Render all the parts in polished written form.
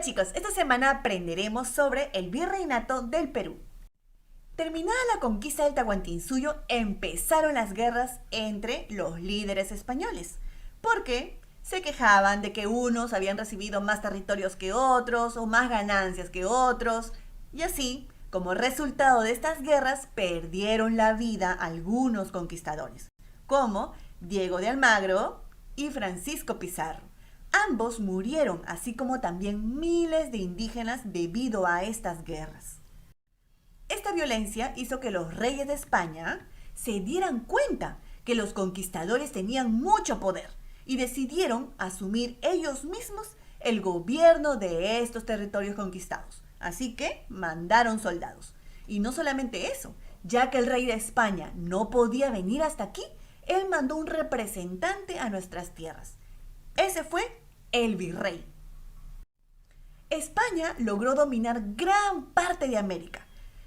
Hola chicos, esta semana aprenderemos sobre el virreinato del Perú. Terminada la conquista del Tahuantinsuyo, empezaron las guerras entre los líderes españoles, porque se quejaban de que unos habían recibido más territorios que otros o más ganancias que otros, y así, como resultado de estas guerras, perdieron la vida algunos conquistadores, como Diego de Almagro y Francisco Pizarro. Ambos murieron, así como también miles de indígenas debido a estas guerras. Esta violencia hizo que los reyes de España se dieran cuenta que los conquistadores tenían mucho poder y decidieron asumir ellos mismos el gobierno de estos territorios conquistados. Así que mandaron soldados. Y no solamente eso, ya que el rey de España no podía venir hasta aquí, él mandó un representante a nuestras tierras. Ese fue el virrey. España logró dominar gran parte de América.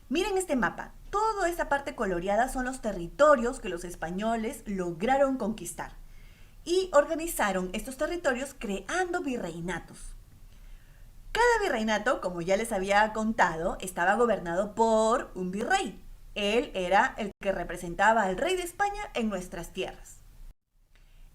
Miren este mapa. Toda esta parte coloreada son los territorios que los españoles lograron conquistar. Y organizaron estos territorios creando virreinatos. Cada virreinato, como ya les había contado, estaba gobernado por un virrey. Él era el que representaba al rey de España en nuestras tierras.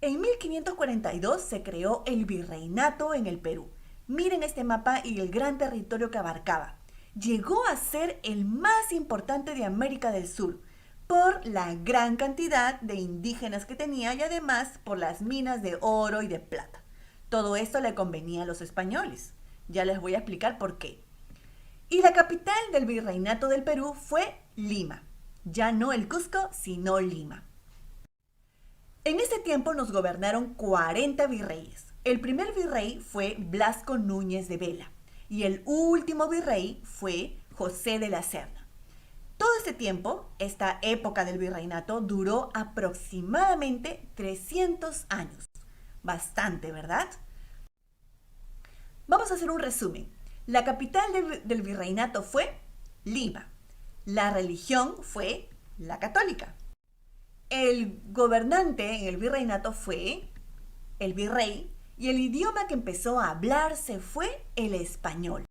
En 1542 se creó el virreinato en el Perú. Miren este mapa y el gran territorio que abarcaba. Llegó a ser el más importante de América del Sur por la gran cantidad de indígenas que tenía y además por las minas de oro y de plata. Todo esto le convenía a los españoles. Ya les voy a explicar por qué. Y la capital del virreinato del Perú fue Lima. Ya no el Cusco, sino Lima. En ese tiempo nos gobernaron 40 virreyes. El primer virrey fue Blasco Núñez de Vela y el último virrey fue José de la Serna. Todo este tiempo, esta época del virreinato, duró aproximadamente 300 años. Bastante, ¿verdad? Vamos a hacer un resumen. La capital del virreinato fue Lima. La religión fue la católica. El gobernante en el virreinato fue el virrey y el idioma que empezó a hablarse fue el español.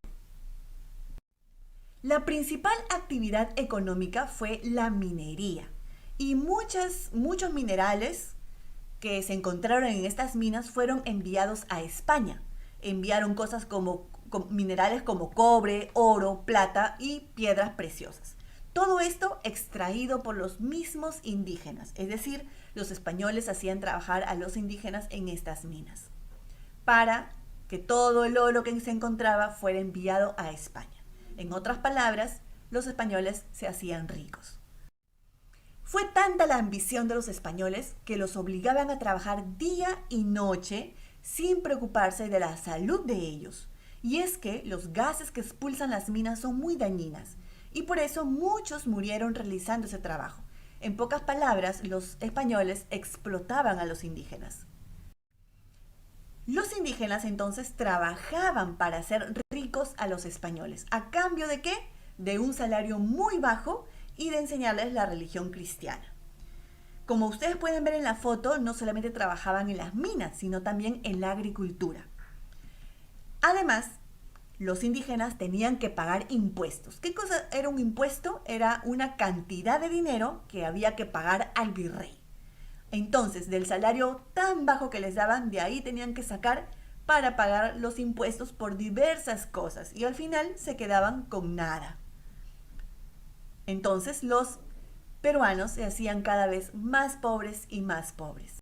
La principal actividad económica fue la minería y muchos minerales que se encontraron en estas minas fueron enviados a España. Enviaron cosas como minerales como cobre, oro, plata y piedras preciosas. Todo esto extraído por los mismos indígenas, es decir, los españoles hacían trabajar a los indígenas en estas minas, para que todo el oro que se encontraba fuera enviado a España. En otras palabras, los españoles se hacían ricos. Fue tanta la ambición de los españoles que los obligaban a trabajar día y noche sin preocuparse de la salud de ellos. Y es que los gases que expulsan las minas son muy dañinas y por eso muchos murieron realizando ese trabajo. En pocas palabras, los españoles explotaban a los indígenas. Los indígenas entonces trabajaban para hacer ricos a los españoles. ¿A cambio de qué? De un salario muy bajo y de enseñarles la religión cristiana. Como ustedes pueden ver en la foto, no solamente trabajaban en las minas, sino también en la agricultura. Además, los indígenas tenían que pagar impuestos. ¿Qué cosa era un impuesto? Era una cantidad de dinero que había que pagar al virrey. Entonces, del salario tan bajo que les daban, de ahí tenían que sacar para pagar los impuestos por diversas cosas y al final se quedaban con nada. Entonces, los peruanos se hacían cada vez más pobres y más pobres.